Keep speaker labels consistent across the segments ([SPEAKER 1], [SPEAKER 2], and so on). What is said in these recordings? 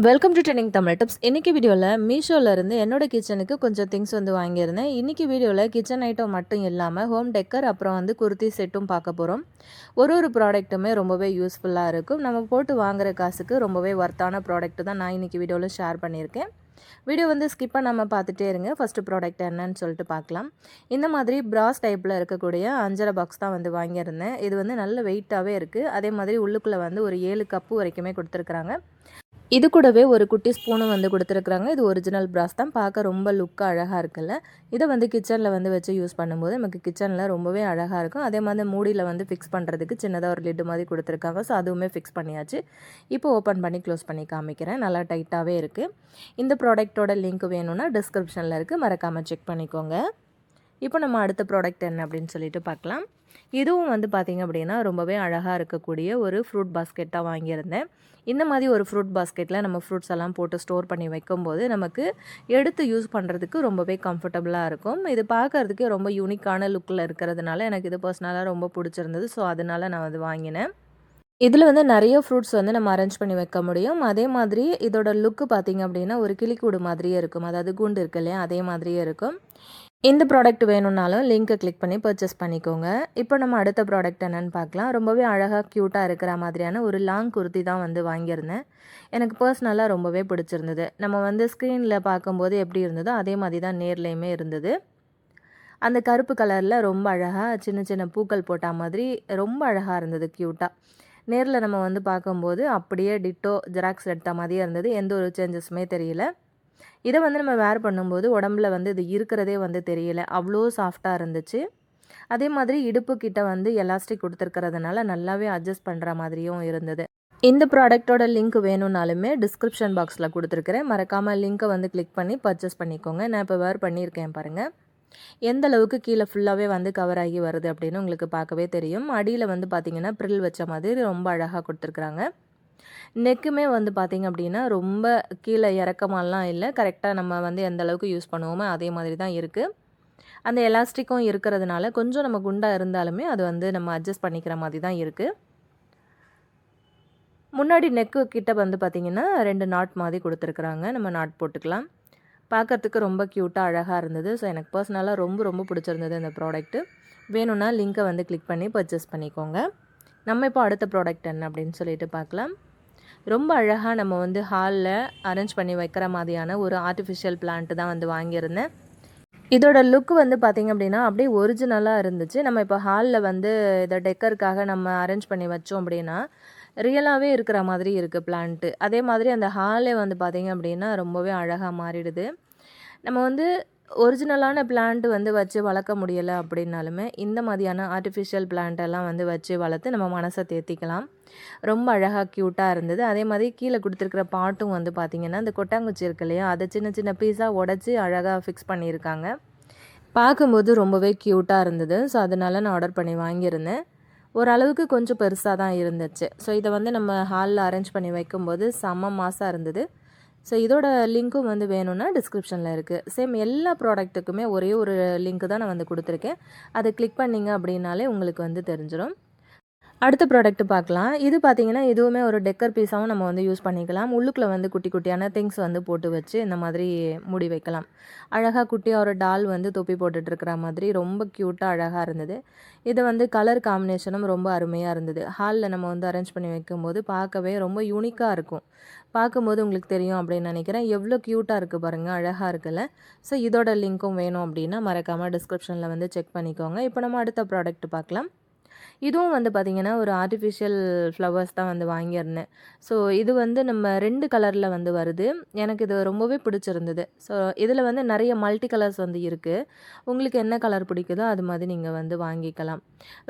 [SPEAKER 1] Welcome to trending Tamil tips. இன்றைக்கி வீடியோவில் மீஷோலேருந்து என்னோடய கிச்சனுக்கு கொஞ்சம் திங்ஸ் வந்து வாங்கியிருந்தேன். இன்றைக்கி வீடியோவில் கிச்சன் ஐட்டம் மட்டும் இல்லாமல் ஹோம் டெக்கர் அப்புறம் வந்து குர்த்தி செட்டும் பார்க்க போகிறோம். ஒரு ப்ராடக்ட்டுமே ரொம்பவே யூஸ்ஃபுல்லாக இருக்கும். நம்ம போட்டு வாங்குகிற காசுக்கு ரொம்பவே ஒர்த்தான ப்ராடக்ட்டு தான் நான் இன்றைக்கி வீடியோவில் ஷேர் பண்ணியிருக்கேன். வீடியோ வந்து ஸ்கிப் பண்ணாமல் பார்த்துட்டே இருங்க. ஃபஸ்ட்டு ப்ராடக்ட் என்னன்னு சொல்லிட்டு பார்க்கலாம். இந்த மாதிரி பிராஸ் டைப்பில் இருக்கக்கூடிய அஞ்சரை பாக்ஸ் தான் வந்து வாங்கியிருந்தேன். இது வந்து நல்ல வெயிட்டாகவே இருக்குது. அதே மாதிரி உள்ளுக்குள்ளே வந்து ஒரு 7 கப்பு வரைக்குமே கொடுத்துருக்குறாங்க. இது கூடவே ஒரு குட்டி ஸ்பூனும் வந்து கொடுத்துருக்குறாங்க. இது ஒரிஜினல் பிராஸ் தான். பார்க்க ரொம்ப லுக்காக அழகாக இருக்குல்ல. இதை வந்து கிச்சனில் வந்து வச்சு யூஸ் பண்ணும்போது நமக்கு கிச்சனில் ரொம்பவே அழகாக இருக்கும். அதே மாதிரி மூடியில் வந்து ஃபிக்ஸ் பண்ணுறதுக்கு சின்னதாக ஒரு லிட்டு மாதிரி கொடுத்துருக்காங்க. ஸோ அதுவுமே ஃபிக்ஸ் பண்ணியாச்சு. இப்போ ஓப்பன் பண்ணி க்ளோஸ் பண்ணி காமிக்கிறேன். நல்லா டைட்டாகவே இருக்குது. இந்த ப்ராடக்ட்டோட லிங்க் வேணும்னா டிஸ்கிரிப்ஷனில் இருக்குது, மறக்காமல் செக் பண்ணிக்கோங்க. இப்போ நம்ம அடுத்த ப்ராடக்ட் என்ன அப்படின்னு சொல்லிட்டு பார்க்கலாம். இதுவும் வந்து பார்த்திங்க அப்படின்னா ரொம்பவே அழகாக இருக்கக்கூடிய ஒரு ஃப்ரூட் பாஸ்கெட் தான் வாங்கியிருந்தேன். இந்த மாதிரி ஒரு ஃப்ரூட் பாஸ்கெட்டில் நம்ம ஃப்ரூட்ஸ் எல்லாம் போட்டு ஸ்டோர் பண்ணி வைக்கும்போது நமக்கு எடுத்து யூஸ் பண்ணுறதுக்கு ரொம்பவே கம்ஃபர்டபுளாக இருக்கும். இது பார்க்குறதுக்கே ரொம்ப யூனிக்கான லுக்கில் இருக்கிறதுனால எனக்கு இது பர்சனலாக ரொம்ப பிடிச்சிருந்தது. ஸோ அதனால் நான் வந்து வாங்கினேன். இதில் வந்து நிறைய ஃப்ரூட்ஸ் வந்து நம்ம அரேஞ்ச் பண்ணி வைக்க முடியும். அதே மாதிரி இதோட லுக்கு பார்த்திங்க அப்படின்னா ஒரு கிளிக்கூடு மாதிரியே இருக்கும். அதாவது கூண்டு இருக்கு இல்லையா, அதே மாதிரியே இருக்கும். இந்த ப்ராடக்ட் வேணும்னாலும் லிங்க்கை கிளிக் பண்ணி பர்ச்சேஸ் பண்ணிக்கோங்க. இப்போ நம்ம அடுத்த ப்ராடக்ட் என்னென்னு பார்க்கலாம். ரொம்பவே அழகாக க்யூட்டாக இருக்கிற மாதிரியான ஒரு லாங் குர்த்தி தான் வந்து வாங்கியிருந்தேன். எனக்கு பர்சனலாக ரொம்பவே பிடிச்சிருந்தது. நம்ம வந்து ஸ்க்ரீனில் பார்க்கும்போது எப்படி இருந்ததோ அதே மாதிரி தான் நேர்லேயுமே இருந்தது. அந்த கருப்பு கலரில் ரொம்ப அழகாக சின்ன சின்ன பூக்கள் போட்ட மாதிரி ரொம்ப அழகாக இருந்தது, க்யூட்டாக. நேரில் நம்ம வந்து பார்க்கும்போது அப்படியே டிட்டோ ஜெராக்ஸ் எடுத்த மாதிரியே இருந்தது. எந்த ஒரு சேஞ்சஸுமே தெரியல. இதை வந்து நம்ம வேர் பண்ணும்போது உடம்புல வந்து இது இருக்கிறதே வந்து தெரியல. அவ்வளோ சாஃப்டாக இருந்துச்சு. அதே மாதிரி இடுப்பு கிட்ட வந்து எலாஸ்டிக் கொடுத்துருக்கிறதுனால நல்லாவே அட்ஜஸ்ட் பண்ணுற மாதிரியும் இருந்தது. இந்த ப்ராடக்ட்டோட லிங்க் வேணும்னாலுமே டிஸ்கிரிப்ஷன் பாக்ஸில் கொடுத்துருக்குறேன். மறக்காமல் லிங்க்கை வந்து கிளிக் பண்ணி பர்ச்சேஸ் பண்ணிக்கோங்க. நான் இப்போ வேர் பண்ணியிருக்கேன் பாருங்கள். எந்த அளவுக்கு கீழே ஃபுல்லாகவே வந்து கவர் ஆகி வருது அப்படின்னு உங்களுக்கு பார்க்கவே தெரியும். அடியில் வந்து பார்த்திங்கன்னா ப்ரில் வச்ச மாதிரி ரொம்ப அழகாக கொடுத்துருக்குறாங்க. நெக்குமே வந்து பார்த்திங்க அப்படின்னா ரொம்ப கீழே இறக்கமாலாம் இல்லை. கரெக்டாக நம்ம வந்து எந்த அளவுக்கு யூஸ் பண்ணுவோமோ அதே மாதிரி தான் இருக்குது. அந்த எலாஸ்டிக்கும் இருக்கிறதுனால கொஞ்சம் நம்ம குண்டாக இருந்தாலுமே அது வந்து நம்ம அட்ஜஸ்ட் பண்ணிக்கிற மாதிரி தான் இருக்குது. முன்னாடி நெக்கு கிட்ட வந்து பார்த்திங்கன்னா 2 நாட் மாதிரி கொடுத்துருக்குறாங்க. நம்ம நாட் போட்டுக்கலாம். பார்க்குறதுக்கு ரொம்ப க்யூட்டாக அழகாக இருந்தது. ஸோ எனக்கு பர்சனலாக ரொம்ப பிடிச்சிருந்தது இந்த ப்ராடக்ட்டு. வேணும்னா லிங்க்கை வந்து கிளிக் பண்ணி பர்ச்சேஸ் பண்ணிக்கோங்க. நம்ம இப்போ அடுத்த ப்ராடக்ட் என்ன அப்படின்னு சொல்லிட்டு பார்க்கலாம். ரொம்ப அழகாக நம்ம வந்து ஹாலில் அரேஞ்ச் பண்ணி வைக்கிற மாதிரியான ஒரு ஆர்டிஃபிஷியல் பிளான்ட்டு தான் வந்து வாங்கியிருந்தேன். இதோட லுக் வந்து பார்த்திங்க அப்படின்னா அப்படியே ஒரிஜினலாக இருந்துச்சு. நம்ம இப்போ ஹாலில் வந்து இதை டெக்கருக்காக நம்ம அரேஞ்ச் பண்ணி வச்சோம் அப்படின்னா ரியலாகவே இருக்கிற மாதிரி இருக்குது பிளான்ட்டு. அதே மாதிரி அந்த ஹாலே வந்து பார்த்திங்க அப்படின்னா ரொம்பவே அழகாக மாறிடுது. நம்ம வந்து ஒரிஜினலான பிளான்ட் வந்து வச்சு வளர்க்க முடியலை அப்படின்னாலுமே இந்த மாதிரியான ஆர்டிஃபிஷியல் பிளான்ட்டெல்லாம் வந்து வச்சு வளர்த்து நம்ம மனசை தேர்த்திக்கலாம். ரொம்ப அழகாக க்யூட்டாக இருந்தது. அதே மாதிரி கீழே கொடுத்துருக்குற பாட்டும் வந்து பார்த்திங்கன்னா இந்த கொட்டாங்குச்சி இருக்கு இல்லையா, அதை சின்ன சின்ன பீஸாக உடச்சி அழகாக ஃபிக்ஸ் பண்ணியிருக்காங்க. பார்க்கும்போது ரொம்பவே க்யூட்டாக இருந்தது. ஸோ அதனால நான் ஆர்டர் பண்ணி வாங்கியிருந்தேன். ஓரளவுக்கு கொஞ்சம் பெருசாக தான் இருந்துச்சு. ஸோ இதை வந்து நம்ம ஹாலில் அரேஞ்ச் பண்ணி வைக்கும்போது செம்ம மாசாக இருந்தது. ஸோ இதோட லிங்க்கும் வந்து வேணும்னா டிஸ்கிரிப்ஷனில் இருக்குது. சேம் எல்லா ப்ராடக்ட்டுக்குமே ஒரே ஒரு லிங்க் தான் நான் வந்து கொடுத்துருக்கேன். அதை கிளிக் பண்ணிங்க அப்படின்னாலே உங்களுக்கு வந்து தெரிஞ்சிடும். அடுத்த ப்ராடக்ட் பார்க்கலாம். இது பார்த்திங்கன்னா இதுவுமே ஒரு டெக்கர் பீஸாகவும் நம்ம வந்து யூஸ் பண்ணிக்கலாம். உள்ளுக்குள்ளே வந்து குட்டி குட்டியான திங்ஸ் வந்து போட்டு வச்சு இந்த மாதிரி மூடி வைக்கலாம். அழகாக குட்டியாக ஒரு டால் வந்து தொப்பி போட்டுட்ருக்கிற மாதிரி ரொம்ப க்யூட்டாக அழகாக இருந்தது. இது வந்து கலர் காம்பினேஷனும் ரொம்ப அருமையாக இருந்தது. ஹாலில் நம்ம வந்து அரேஞ்ச் பண்ணி வைக்கும்போது பார்க்கவே ரொம்ப யூனிக்காக இருக்கும். பார்க்கும்போது உங்களுக்கு தெரியும் அப்படின்னு நினைக்கிறேன். எவ்வளோ க்யூட்டாக இருக்குது பாருங்கள், அழகாக இருக்குல்ல. ஸோ இதோட லிங்க்கும் வேணும் அப்படின்னா மறக்காமல் டிஸ்கிரிப்ஷனில் வந்து செக் பண்ணிக்கோங்க. இப்போ நம்ம அடுத்த ப்ராடக்ட் பார்க்கலாம். இதுவும் வந்து பார்த்திங்கன்னா ஒரு ஆர்டிஃபிஷியல் ஃப்ளவர்ஸ் தான் வந்து வாங்கியிருந்தேன். ஸோ இது வந்து நம்ம 2 கலரில் வந்து வருது. எனக்கு இது ரொம்பவே பிடிச்சிருந்தது. ஸோ இதில் வந்து நிறைய மல்டி கலர்ஸ் வந்து இருக்குது. உங்களுக்கு என்ன கலர் பிடிக்குதோ அது மாதிரி நீங்கள் வந்து வாங்கிக்கலாம்.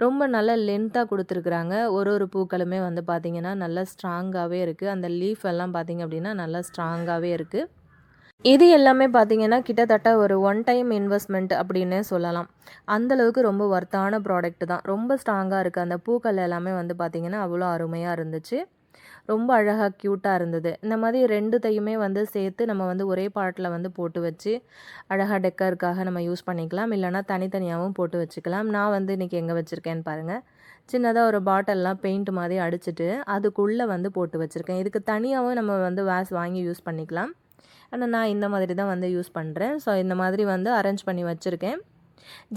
[SPEAKER 1] ரொம்ப நல்ல லென்த்தாக கொடுத்துருக்குறாங்க. ஒரு பூக்களுமே வந்து பார்த்திங்கன்னா நல்லா ஸ்ட்ராங்காகவே இருக்குது. அந்த லீஃப் எல்லாம் பார்த்திங்க அப்படின்னா நல்லா ஸ்ட்ராங்காகவே இருக்குது. இது எல்லாமே பார்த்திங்கன்னா கிட்டத்தட்ட ஒரு ஒன் டைம் இன்வெஸ்ட்மெண்ட் அப்படின்னே சொல்லலாம். அந்தளவுக்கு ரொம்ப ஒர்த்தான ப்ராடக்ட் தான். ரொம்ப ஸ்ட்ராங்காக இருக்குது. அந்த பூக்கள் எல்லாமே வந்து பார்த்திங்கன்னா அவ்வளோ அருமையாக இருந்துச்சு. ரொம்ப அழகாக க்யூட்டாக இருந்தது. இந்த மாதிரி 2த்தையுமே வந்து சேர்த்து நம்ம வந்து ஒரே பாட்டில் வந்து போட்டு வச்சு அழகாக டெக்கருக்காக நம்ம யூஸ் பண்ணிக்கலாம். இல்லைனா தனித்தனியாகவும் போட்டு வச்சுக்கலாம். நான் வந்து இன்றைக்கி எங்கே வச்சுருக்கேன்னு பாருங்கள். சின்னதாக ஒரு பாட்டில்லாம் பெயிண்ட் மாதிரி அடிச்சுட்டு அதுக்குள்ளே வந்து போட்டு வச்சுருக்கேன். இதுக்கு தனியாகவும் நம்ம வந்து வேஸ் வாங்கி யூஸ் பண்ணிக்கலாம். ஆனால் நான் இந்த மாதிரி தான் வந்து யூஸ் பண்ணுறேன். ஸோ இந்த மாதிரி வந்து அரேஞ்ச் பண்ணி வச்சுருக்கேன்.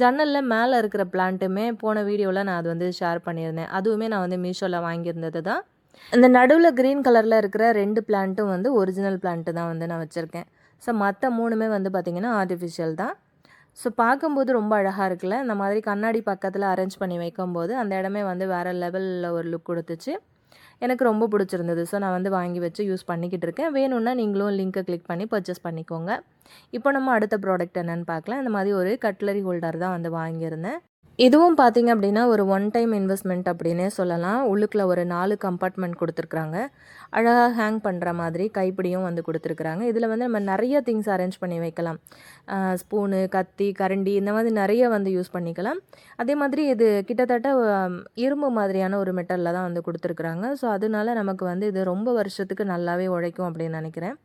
[SPEAKER 1] ஜன்னலில் மேலே இருக்கிற பிளான்ட்டுமே போன வீடியோவில் நான் அது வந்து ஷேர் பண்ணியிருந்தேன். அதுவுமே நான் வந்து மீஷோவில் வாங்கியிருந்தது தான். இந்த நடுவில் க்ரீன் கலரில் இருக்கிற 2 பிளான்ட்டும் வந்து ஒரிஜினல் பிளான்ட்டு தான் வந்து நான் வச்சுருக்கேன். ஸோ மற்ற 3மே வந்து பார்த்திங்கன்னா ஆர்டிஃபிஷியல் தான். ஸோ பார்க்கும்போது ரொம்ப அழகாக இருக்குல்ல. இந்த மாதிரி கண்ணாடி பக்கத்தில் அரேஞ்ச் பண்ணி வைக்கும்போது அந்த இடமே வந்து வேறு லெவலில் ஒரு லுக் கொடுத்துச்சு. எனக்கு ரொம்ப பிடிச்சிருந்தது. ஸோ நான் வந்து வாங்கி வச்சு யூஸ் பண்ணிக்கிட்டு இருக்கேன். வேணும்னா நீங்களும் லிங்க்கை கிளிக் பண்ணி பர்ச்சேஸ் பண்ணிக்கோங்க. இப்போ நம்ம அடுத்த ப்ராடக்ட் என்னென்னு பார்க்கலாம். இந்த மாதிரி ஒரு கட்லரி ஹோல்டர் தான் வந்து வாங்கியிருந்தேன். இதுவும் பார்த்திங்க அப்படின்னா ஒரு ஒன் டைம் இன்வெஸ்ட்மெண்ட் அப்படின்னே சொல்லலாம். உள்ளுக்குள்ள ஒரு 4 கம்பார்ட்மெண்ட் கொடுத்துருக்குறாங்க. அழகாக ஹேங் பண்ணுற மாதிரி கைப்பிடியும் வந்து கொடுத்துருக்குறாங்க. இதில் வந்து நம்ம நிறைய திங்ஸ் அரேஞ்ச் பண்ணி வைக்கலாம். ஸ்பூனு, கத்தி, கரண்டி இந்த மாதிரி நிறைய வந்து யூஸ் பண்ணிக்கலாம். அதே மாதிரி இது கிட்டத்தட்ட இரும்பு மாதிரியான ஒரு மெட்டலில் தான் வந்து கொடுத்துருக்குறாங்க. ஸோ அதனால நமக்கு வந்து இது ரொம்ப வருஷத்துக்கு நல்லாவே உழைக்கும் அப்படின்னு நினைக்கிறேன்.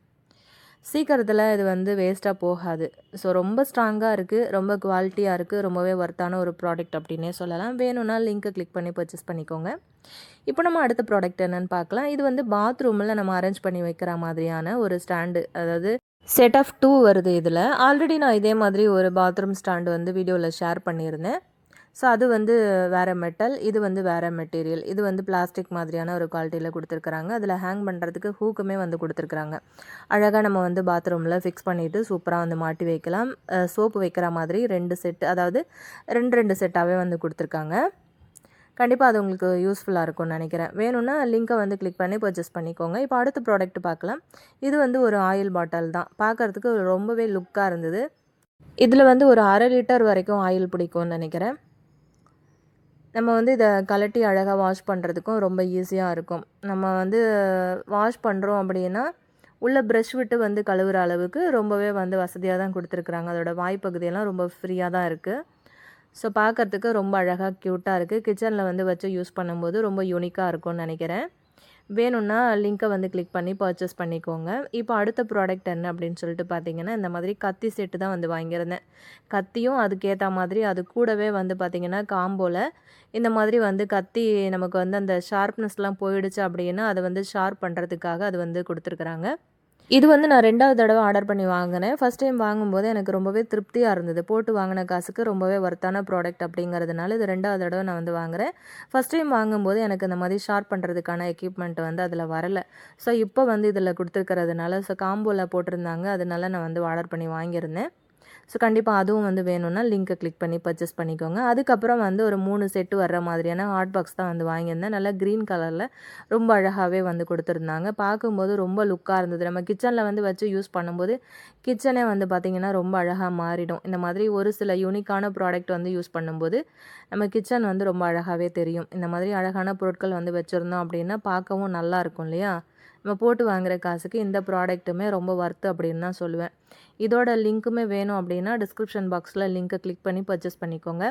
[SPEAKER 1] சீக்கிரத்தில் இது வந்து வேஸ்ட்டாக போகாது. ஸோ ரொம்ப ஸ்ட்ராங்காக இருக்குது, ரொம்ப குவாலிட்டியாக இருக்குது, ரொம்பவே ஒர்த்தான ஒரு ப்ராடக்ட் அப்படின்னே சொல்லலாம். வேணும்னா லிங்க்கை கிளிக் பண்ணி பர்ச்சேஸ் பண்ணிக்கோங்க. இப்போ நம்ம அடுத்த ப்ராடக்ட் என்னென்னு பார்க்கலாம். இது வந்து பாத்ரூமில் நம்ம அரேஞ்ச் பண்ணி வைக்கிற மாதிரியான ஒரு ஸ்டாண்டு, அதாவது செட் ஆஃப் 2 வருது இதில். ஆல்ரெடி நான் இதே மாதிரி ஒரு பாத்ரூம் ஸ்டாண்டு வந்து வீடியோவில் ஷேர் பண்ணியிருந்தேன். ஸோ அது வந்து வேறு மெட்டல், இது வந்து வேறு மெட்டீரியல். இது வந்து பிளாஸ்டிக் மாதிரியான ஒரு குவாலிட்டியில் கொடுத்துருக்குறாங்க. அதில் ஹேங் பண்ணுறதுக்கு ஹூக்குமே வந்து கொடுத்துருக்குறாங்க. அழகாக நம்ம வந்து பாத்ரூமில் ஃபிக்ஸ் பண்ணிவிட்டு சூப்பராக வந்து மாட்டி வைக்கலாம். சோப்பு வைக்கிற மாதிரி 2 செட், அதாவது 2 செட்டாகவே வந்து கொடுத்துருக்காங்க. கண்டிப்பாக அது உங்களுக்கு யூஸ்ஃபுல்லாக இருக்கும்னு நினைக்கிறேன். வேணும்னா லிங்க்கை வந்து கிளிக் பண்ணி பர்ச்சேஸ் பண்ணிக்கோங்க. இப்போ அடுத்த ப்ராடக்ட் பார்க்கலாம். இது வந்து ஒரு ஆயில் பாட்டில் தான். பார்க்குறதுக்கு ரொம்பவே லுக்காக இருந்தது. இதில் வந்து ஒரு 1/2 லிட்டர் வரைக்கும் ஆயில் பிடிக்கும்னு நினைக்கிறேன். நம்ம வந்து இதை கழட்டி அழகாக வாஷ் பண்ணுறதுக்கும் ரொம்ப ஈஸியாக இருக்கும். நம்ம வந்து வாஷ் பண்ணுறோம் அப்படின்னா உள்ள ப்ரஷ் விட்டு வந்து கழுவுற அளவுக்கு ரொம்பவே வந்து வசதியாக தான் கொடுத்துருக்குறாங்க. அதோடய வாய்ப்பகுதியெல்லாம் ரொம்ப ஃப்ரீயாக தான் இருக்குது. ஸோ பார்க்குறதுக்கு ரொம்ப அழகாக க்யூட்டாக இருக்குது. கிச்சனில் வந்து வச்சு யூஸ் பண்ணும்போது ரொம்ப யூனிக்காக இருக்கும்னு நினைக்கிறேன். வேணும்னா லிங்க்கை வந்து கிளிக் பண்ணி பர்ச்சேஸ் பண்ணிக்கோங்க. இப்போ அடுத்த ப்ராடக்ட் என்ன அப்படின்னு சொல்லிட்டு பார்த்தீங்கன்னா, இந்த மாதிரி கத்தி செட்டு தான் வந்து வாங்கியிருந்தேன். கத்தியும் அதுக்கேற்ற மாதிரி அது கூடவே வந்து பார்த்திங்கன்னா காம்போவில் இந்த மாதிரி வந்து கத்தி நமக்கு வந்து அந்த ஷார்ப்னஸ்லாம் போயிடுச்சு அப்படின்னா அதை வந்து ஷார்ப் பண்ணுறதுக்காக அது வந்து கொடுத்துருக்குறாங்க. இது வந்து நான் 2வது தடவை ஆர்டர் பண்ணி வாங்கினேன். ஃபஸ்ட் டைம் வாங்கும்போது எனக்கு ரொம்பவே திருப்தியாக இருந்தது. போட்டு வாங்கின காசுக்கு ரொம்பவே ஒர்த்தான ப்ராடக்ட் அப்படிங்கிறதுனால இது 2வது தடவை நான் வந்து வாங்குகிறேன். ஃபஸ்ட் டைம் வாங்கும்போது எனக்கு இந்த மாதிரி ஷார்ப் பண்ணுறதுக்கான எக்யூப்மெண்ட் வந்து அதில் வரலை. ஸோ இப்போ வந்து இதில் கொடுத்துருக்கிறதுனால காம்போவில் போட்டிருந்தாங்க. அதனால நான் வந்து ஆர்டர் பண்ணி வாங்கியிருந்தேன். ஸோ கண்டிப்பாக அதுவும் வந்து வேணும்னா லிங்க்கை கிளிக் பண்ணி பர்ச்சேஸ் பண்ணிக்கோங்க. அதுக்கப்புறம் வந்து ஒரு 3 செட்டு வர்ற மாதிரியான ஹாட் பாக்ஸ் தான் வந்து வாங்கியிருந்தேன். நல்லா க்ரீன் கலரில் ரொம்ப அழகாகவே வந்து கொடுத்துருந்தாங்க. பார்க்கும்போது ரொம்ப லுக்காக இருந்தது. நம்ம கிச்சனில் வந்து வச்சு யூஸ் பண்ணும்போது கிச்சனே வந்து பார்த்திங்கன்னா ரொம்ப அழகாக மாறிடும். இந்த மாதிரி ஒரு சில யூனிக்கான ப்ராடக்ட் வந்து யூஸ் பண்ணும்போது நம்ம கிச்சன் வந்து ரொம்ப அழகாகவே தெரியும். இந்த மாதிரி அழகான பொருட்கள் வந்து வச்சுருந்தோம் அப்படின்னா பார்க்கவும் நல்லா இருக்கும் இல்லையா? நம்ம போட்டு வாங்குகிற காசுக்கு இந்த ப்ராடக்ட்டுமே ரொம்ப ஒர்த்து அப்படின்னு தான் சொல்லுவேன். இதோட லிங்க்குமே வேணும் அப்படின்னா டிஸ்கிரிப்ஷன் பாக்ஸில் லிங்க்கை கிளிக் பண்ணி பர்ச்சேஸ் பண்ணிக்கோங்க.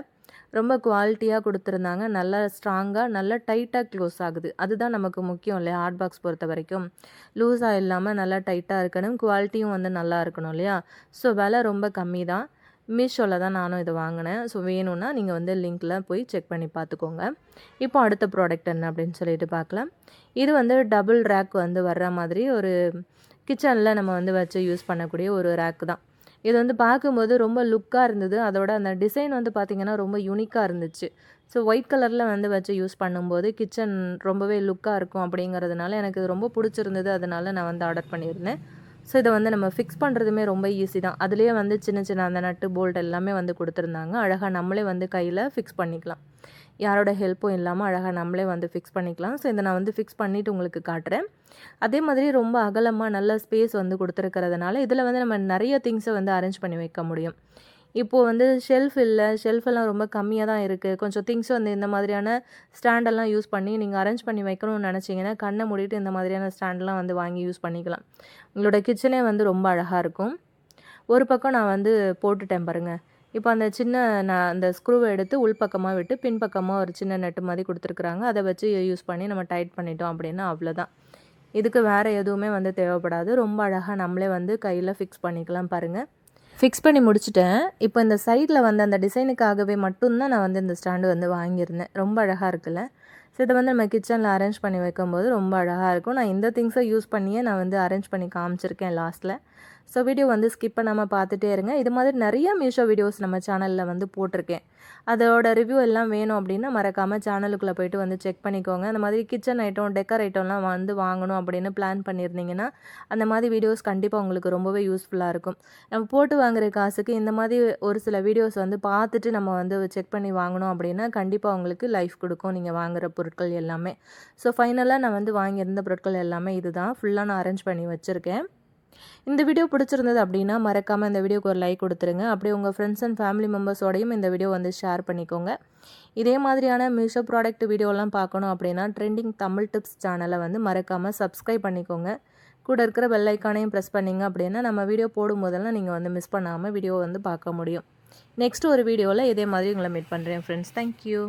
[SPEAKER 1] ரொம்ப குவாலிட்டியாக கொடுத்துருந்தாங்க. நல்லா ஸ்ட்ராங்காக நல்லா டைட்டாக க்ளோஸ் ஆகுது. அதுதான் நமக்கு முக்கியம் இல்லையா? ஹாட் பாக்ஸ் பொறுத்த வரைக்கும் லூஸாக இல்லாமல் நல்லா டைட்டாக இருக்கணும். குவாலிட்டியும் வந்து நல்லா இருக்கணும் இல்லையா? ஸோ விலை ரொம்ப கம்மி தான். மீஷோவில் தான் நானும் இதை வாங்கினேன். ஸோ வேணும்னா நீங்கள் வந்து லிங்க்கில் போய் செக் பண்ணி பார்த்துக்கோங்க. இப்போ அடுத்த ப்ராடக்ட் என்ன அப்படின்னு சொல்லிட்டு பார்க்கலாம். இது வந்து டபுள் ரேக் வந்து வர்ற மாதிரி ஒரு கிச்சனில் நம்ம வந்து வச்சு யூஸ் பண்ணக்கூடிய ஒரு ரேக் தான். இது வந்து பார்க்கும்போது ரொம்ப லுக்காக இருந்தது. அதோட அந்த டிசைன் வந்து பார்த்திங்கன்னா ரொம்ப யூனிக்காக இருந்துச்சு. ஸோ ஒயிட் கலரில் வந்து வச்சு யூஸ் பண்ணும்போது கிச்சன் ரொம்பவே லுக்காக இருக்கும் அப்படிங்கிறதுனால எனக்கு இது ரொம்ப பிடிச்சிருந்தது. அதனால நான் வந்து ஆர்டர் பண்ணியிருந்தேன். ஸோ இதை வந்து நம்ம ஃபிக்ஸ் பண்ணுறதுமே ரொம்ப ஈஸி தான். அதுலேயே வந்து சின்ன சின்ன அந்த நட்டு போல்ட் எல்லாமே வந்து கொடுத்துருந்தாங்க. அழகாக நம்மளே வந்து கையில் ஃபிக்ஸ் பண்ணிக்கலாம். யாரோட ஹெல்ப்பும் இல்லாமல் அழகாக நம்மளே வந்து ஃபிக்ஸ் பண்ணிக்கலாம். ஸோ இதை நான் வந்து ஃபிக்ஸ் பண்ணிவிட்டு உங்களுக்கு காட்டுறேன். அதே மாதிரி ரொம்ப அகலமாக நல்ல ஸ்பேஸ் வந்து கொடுத்துருக்கிறதுனால இதில் வந்து நம்ம நிறைய திங்ஸை வந்து அரேஞ்ச் பண்ணி வைக்க முடியும். இப்போது வந்து ஷெல்ஃப் இல்லை, ஷெல்ஃபெல்லாம் ரொம்ப கம்மியாக தான் இருக்குது. கொஞ்சம் திங்ஸ் வந்து இந்த மாதிரியான ஸ்டாண்டெல்லாம் யூஸ் பண்ணி நீங்கள் அரேஞ்ச் பண்ணி வைக்கணும்னு நினச்சிங்கன்னா கண்ணை மூடிட்டு இந்த மாதிரியான ஸ்டாண்டெலாம் வந்து வாங்கி யூஸ் பண்ணிக்கலாம். உங்களோட கிச்சனே வந்து ரொம்ப அழகாக இருக்கும். ஒரு பக்கம் நான் வந்து போட்டுட்டேன் பாருங்கள். இப்போ அந்த சின்ன நான் அந்த ஸ்க்ரூவை எடுத்து உள்பக்கமாக விட்டு பின்பக்கமாக ஒரு சின்ன நெட்டு மாதிரி கொடுத்துருக்குறாங்க. அதை வச்சு யூஸ் பண்ணி நம்ம டைட் பண்ணிட்டோம் அப்படின்னா அவ்வளோதான். இதுக்கு வேறு எதுவுமே வந்து தேவைப்படாது. ரொம்ப அழகாக நம்மளே வந்து கையில் ஃபிக்ஸ் பண்ணிக்கலாம் பாருங்கள். ஃபிக்ஸ் பண்ணி முடிச்சுட்டேன். இப்போ இந்த சைடில் வந்து அந்த டிசைனுக்காகவே மட்டும்தான் நான் வந்து இந்த ஸ்டாண்டு வந்து வாங்கியிருந்தேன். ரொம்ப அழகாக இருக்குல்ல. ஸோ இதை வந்து நம்ம கிச்சனில் அரேஞ்ச் பண்ணி வைக்கும்போது ரொம்ப அழகாக இருக்கும். நான் இந்த திங்ஸை யூஸ் பண்ணியே நான் வந்து அரேஞ்ச் பண்ணி காமிச்சிருக்கேன் லாஸ்ட்டில். ஸோ வீடியோ வந்து ஸ்கிப் பண்ணாமல் பார்த்துட்டே இருங்க. இது மாதிரி நிறைய மீஷோ வீடியோஸ் நம்ம சேனலில் வந்து போட்டிருக்கேன். அதோட ரிவ்யூ எல்லாம் வேணும் அப்படின்னா மறக்காமல் சேனலுக்குள்ளே போய்ட்டு வந்து செக் பண்ணிக்கோங்க. அந்த மாதிரி கிச்சன் ஐட்டம், டெக்கர் ஐட்டம்லாம் வந்து வாங்கணும் அப்படின்னு பிளான் பண்ணியிருந்தீங்கன்னா அந்த மாதிரி வீடியோஸ் கண்டிப்பாக உங்களுக்கு ரொம்பவே யூஸ்ஃபுல்லாக இருக்கும். நம்ம போட்டு வாங்குற காசுக்கு இந்த மாதிரி ஒரு சில வீடியோஸ் வந்து பார்த்துட்டு நம்ம வந்து செக் பண்ணி வாங்கணும் அப்படின்னா கண்டிப்பாக உங்களுக்கு லைஃப் கொடுக்கும் நீங்கள் வாங்குகிற பொருட்கள் எல்லாமே. ஸோ ஃபைனலாக நான் வந்து வாங்கியிருந்த பொருட்கள் எல்லாமே இதுதான். ஃபுல்லாக நான் அரேஞ்ச் பண்ணி வச்சுருக்கேன். இந்த வீடியோ பிடிச்சிருந்தது அப்படின்னா மறக்காமல் இந்த வீடியோக்கு ஒரு லைக் கொடுத்துருங்க. அப்படியே உங்கள் ஃப்ரெண்ட்ஸ் அண்ட் ஃபேமிலி மெம்பர்ஸோடையும் இந்த வீடியோ வந்து ஷேர் பண்ணிக்கோங்க. இதே மாதிரியான மீஷோ ப்ராடக்ட் வீடியோலாம் பார்க்கணும் அப்படின்னா ட்ரெண்டிங் தமிழ் டிப்ஸ் சேனலை வந்து மறக்காமல் சப்ஸ்கிரைப் பண்ணிக்கோங்க. கூட இருக்கிற பெல் ஐக்கானையும் ப்ரெஸ் பண்ணிங்க அப்படின்னா நம்ம வீடியோ போடும்போதெல்லாம் நீங்கள் வந்து மிஸ் பண்ணாமல் வீடியோ வந்து பார்க்க முடியும். நெக்ஸ்ட் ஒரு வீடியோவில் இதே மாதிரி உங்களை மீட் பண்ணுறேன் ஃப்ரெண்ட்ஸ். தேங்க்யூ.